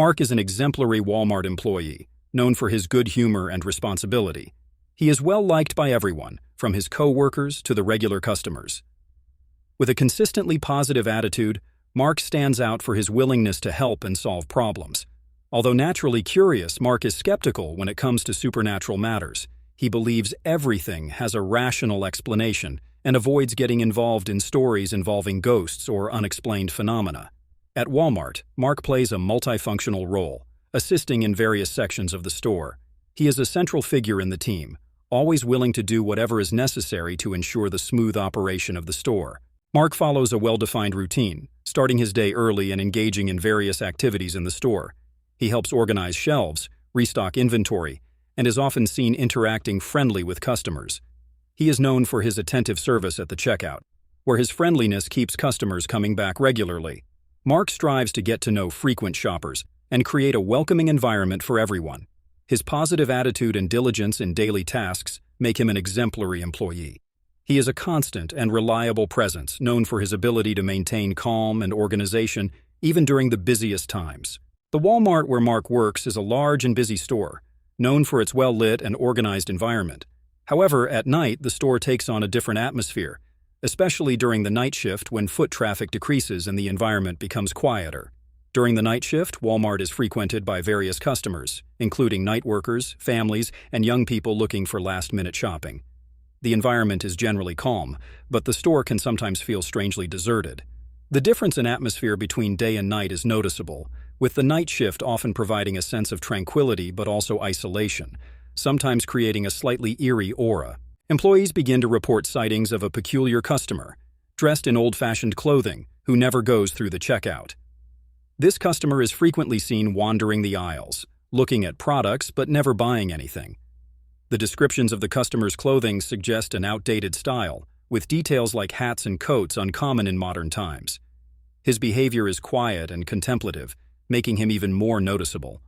Mark is an exemplary Walmart employee, known for his good humor and responsibility. He is well liked by everyone, from his co-workers to the regular customers. With a consistently positive attitude, Mark stands out for his willingness to help and solve problems. Although naturally curious, Mark is skeptical when it comes to supernatural matters. He believes everything has a rational explanation and avoids getting involved in stories involving ghosts or unexplained phenomena. At Walmart, Mark plays a multifunctional role, assisting in various sections of the store. He is a central figure in the team, always willing to do whatever is necessary to ensure the smooth operation of the store. Mark follows a well-defined routine, starting his day early and engaging in various activities in the store. He helps organize shelves, restock inventory, and is often seen interacting friendly with customers. He is known for his attentive service at the checkout, where his friendliness keeps customers coming back regularly. Mark strives to get to know frequent shoppers and create a welcoming environment for everyone. His positive attitude and diligence in daily tasks make him an exemplary employee. He is a constant and reliable presence, known for his ability to maintain calm and organization even during the busiest times. The Walmart where Mark works is a large and busy store, known for its well-lit and organized environment. However, at night, the store takes on a different atmosphere, especially during the night shift when foot traffic decreases and the environment becomes quieter. During the night shift, Walmart is frequented by various customers, including night workers, families, and young people looking for last-minute shopping. The environment is generally calm, but the store can sometimes feel strangely deserted. The difference in atmosphere between day and night is noticeable, with the night shift often providing a sense of tranquility but also isolation, sometimes creating a slightly eerie aura. Employees begin to report sightings of a peculiar customer, dressed in old-fashioned clothing, who never goes through the checkout. This customer is frequently seen wandering the aisles, looking at products but never buying anything. The descriptions of the customer's clothing suggest an outdated style, with details like hats and coats uncommon in modern times. His behavior is quiet and contemplative, making him even more noticeable.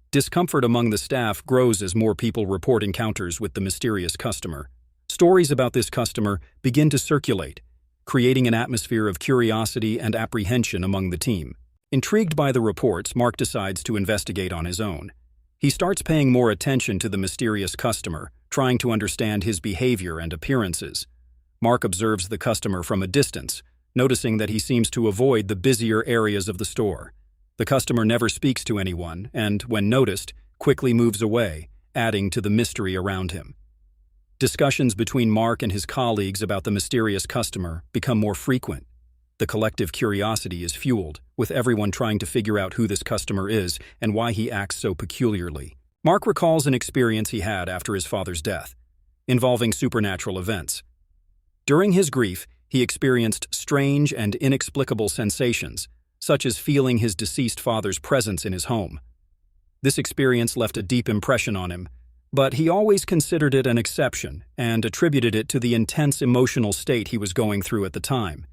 Discomfort among the staff grows as more people report encounters with the mysterious customer. Stories about this customer begin to circulate, creating an atmosphere of curiosity and apprehension among the team. Intrigued by the reports, Mark decides to investigate on his own. He starts paying more attention to the mysterious customer, trying to understand his behavior and appearances. Mark observes the customer from a distance, noticing that he seems to avoid the busier areas of the store. The customer never speaks to anyone and, when noticed, quickly moves away, adding to the mystery around him. Discussions between Mark and his colleagues about the mysterious customer become more frequent. The collective curiosity is fueled, with everyone trying to figure out who this customer is and why he acts so peculiarly. Mark recalls an experience he had after his father's death, involving supernatural events. During his grief, he experienced strange and inexplicable sensations, such as feeling his deceased father's presence in his home. This experience left a deep impression on him, but he always considered it an exception and attributed it to the intense emotional state he was going through at the time.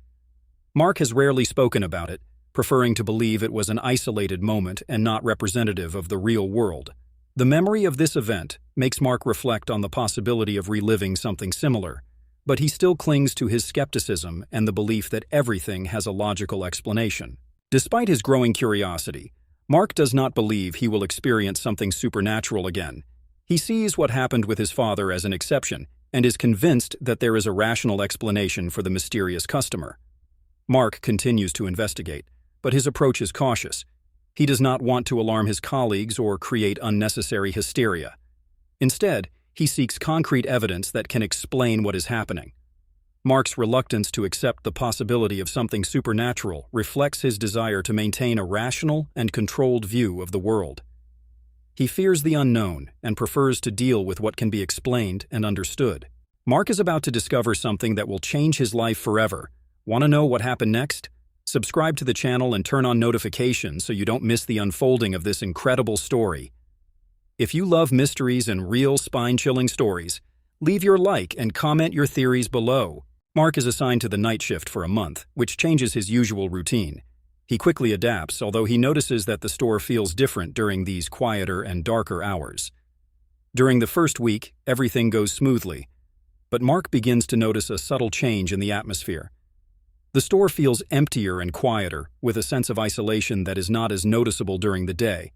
Mark has rarely spoken about it, preferring to believe it was an isolated moment and not representative of the real world. The memory of this event makes Mark reflect on the possibility of reliving something similar, but he still clings to his skepticism and the belief that everything has a logical explanation. Despite his growing curiosity, Mark does not believe he will experience something supernatural again. He sees what happened with his father as an exception and is convinced that there is a rational explanation for the mysterious customer. Mark continues to investigate, but his approach is cautious. He does not want to alarm his colleagues or create unnecessary hysteria. Instead, he seeks concrete evidence that can explain what is happening. Mark's reluctance to accept the possibility of something supernatural reflects his desire to maintain a rational and controlled view of the world. He fears the unknown and prefers to deal with what can be explained and understood. Mark is about to discover something that will change his life forever. Want to know what happened next? Subscribe to the channel and turn on notifications so you don't miss the unfolding of this incredible story. If you love mysteries and real spine-chilling stories, leave your like and comment your theories below. Mark is assigned to the night shift for a month, which changes his usual routine. He quickly adapts, although he notices that the store feels different during these quieter and darker hours. During the first week, everything goes smoothly, but Mark begins to notice a subtle change in the atmosphere. The store feels emptier and quieter, with a sense of isolation that is not as noticeable during the day.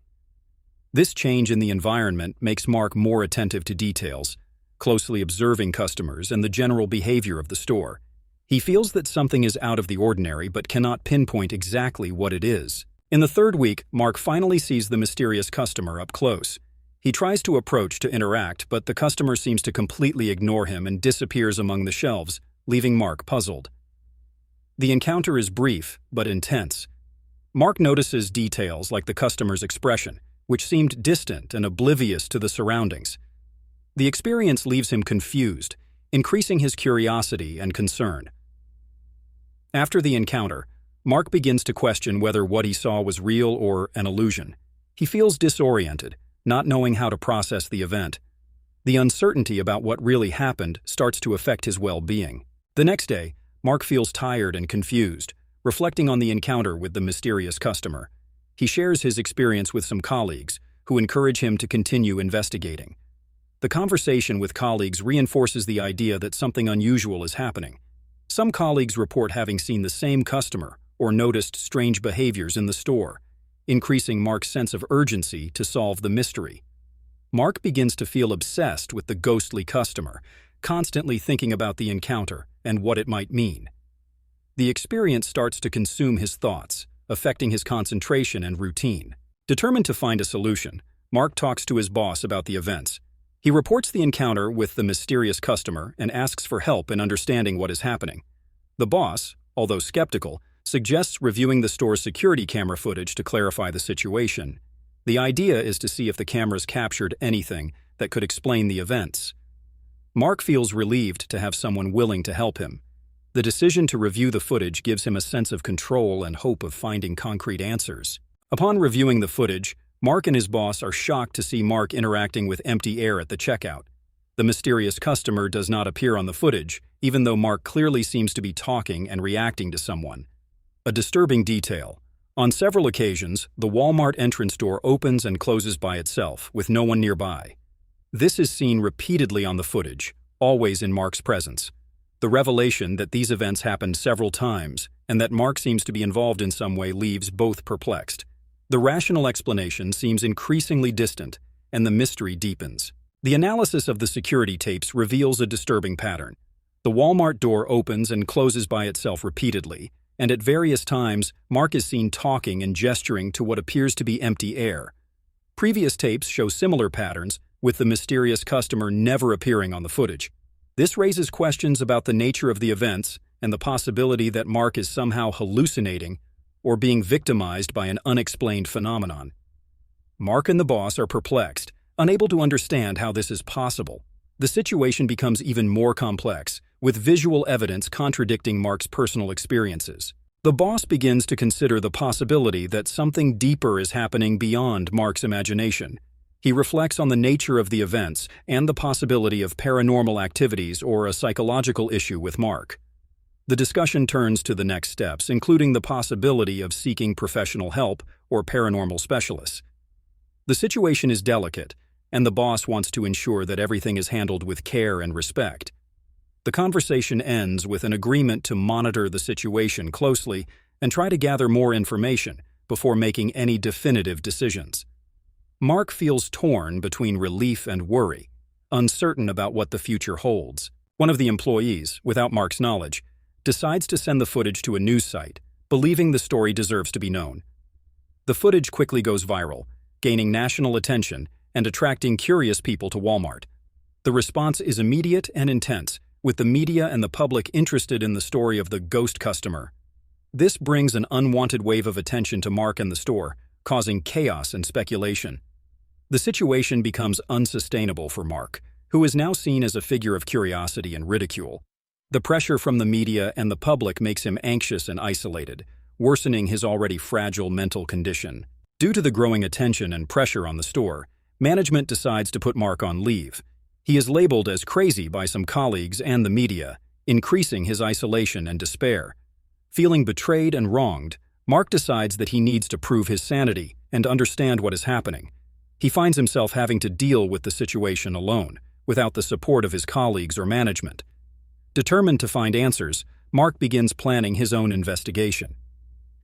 This change in the environment makes Mark more attentive to details, closely observing customers and the general behavior of the store. He feels that something is out of the ordinary but cannot pinpoint exactly what it is. In the third week, Mark finally sees the mysterious customer up close. He tries to approach to interact, but the customer seems to completely ignore him and disappears among the shelves, leaving Mark puzzled. The encounter is brief but intense. Mark notices details like the customer's expression, which seemed distant and oblivious to the surroundings. The experience leaves him confused, increasing his curiosity and concern. After the encounter, Mark begins to question whether what he saw was real or an illusion. He feels disoriented, not knowing how to process the event. The uncertainty about what really happened starts to affect his well-being. The next day, Mark feels tired and confused, reflecting on the encounter with the mysterious customer. He shares his experience with some colleagues, who encourage him to continue investigating. The conversation with colleagues reinforces the idea that something unusual is happening. Some colleagues report having seen the same customer or noticed strange behaviors in the store, increasing Mark's sense of urgency to solve the mystery. Mark begins to feel obsessed with the ghostly customer, constantly thinking about the encounter and what it might mean. The experience starts to consume his thoughts, affecting his concentration and routine. Determined to find a solution, Mark talks to his boss about the events. He reports the encounter with the mysterious customer and asks for help in understanding what is happening. The boss, although skeptical, suggests reviewing the store's security camera footage to clarify the situation. The idea is to see if the cameras captured anything that could explain the events. Mark feels relieved to have someone willing to help him. The decision to review the footage gives him a sense of control and hope of finding concrete answers. Upon reviewing the footage, Mark and his boss are shocked to see Mark interacting with empty air at the checkout. The mysterious customer does not appear on the footage, even though Mark clearly seems to be talking and reacting to someone. A disturbing detail. On several occasions, the Walmart entrance door opens and closes by itself, with no one nearby. This is seen repeatedly on the footage, always in Mark's presence. The revelation that these events happened several times, and that Mark seems to be involved in some way, leaves both perplexed. The rational explanation seems increasingly distant, and the mystery deepens. The analysis of the security tapes reveals a disturbing pattern. The Walmart door opens and closes by itself repeatedly, and at various times, Mark is seen talking and gesturing to what appears to be empty air. Previous tapes show similar patterns, with the mysterious customer never appearing on the footage. This raises questions about the nature of the events and the possibility that Mark is somehow hallucinating or being victimized by an unexplained phenomenon. Mark and the boss are perplexed, unable to understand how this is possible. The situation becomes even more complex, with visual evidence contradicting Mark's personal experiences. The boss begins to consider the possibility that something deeper is happening beyond Mark's imagination. He reflects on the nature of the events and the possibility of paranormal activities or a psychological issue with Mark. The discussion turns to the next steps, including the possibility of seeking professional help or paranormal specialists. The situation is delicate, and the boss wants to ensure that everything is handled with care and respect. The conversation ends with an agreement to monitor the situation closely and try to gather more information before making any definitive decisions. Mark feels torn between relief and worry, uncertain about what the future holds. One of the employees, without Mark's knowledge, decides to send the footage to a news site, believing the story deserves to be known. The footage quickly goes viral, gaining national attention and attracting curious people to Walmart. The response is immediate and intense, with the media and the public interested in the story of the ghost customer. This brings an unwanted wave of attention to Mark and the store, causing chaos and speculation. The situation becomes unsustainable for Mark, who is now seen as a figure of curiosity and ridicule. The pressure from the media and the public makes him anxious and isolated, worsening his already fragile mental condition. Due to the growing attention and pressure on the store, management decides to put Mark on leave. He is labeled as crazy by some colleagues and the media, increasing his isolation and despair. Feeling betrayed and wronged, Mark decides that he needs to prove his sanity and understand what is happening. He finds himself having to deal with the situation alone, without the support of his colleagues or management. Determined to find answers, Mark begins planning his own investigation.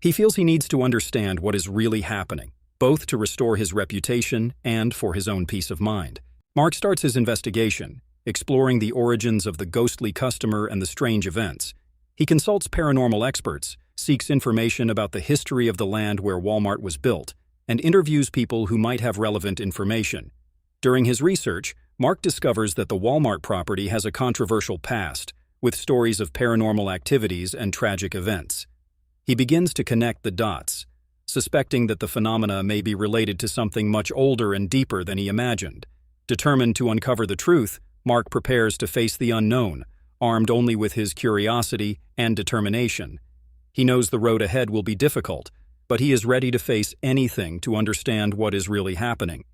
He feels he needs to understand what is really happening, both to restore his reputation and for his own peace of mind. Mark starts his investigation, exploring the origins of the ghostly customer and the strange events. He consults paranormal experts, seeks information about the history of the land where Walmart was built, and interviews people who might have relevant information. During his research, Mark discovers that the Walmart property has a controversial past, with stories of paranormal activities and tragic events. He begins to connect the dots, suspecting that the phenomena may be related to something much older and deeper than he imagined. Determined to uncover the truth, Mark prepares to face the unknown, armed only with his curiosity and determination. He knows the road ahead will be difficult, but he is ready to face anything to understand what is really happening.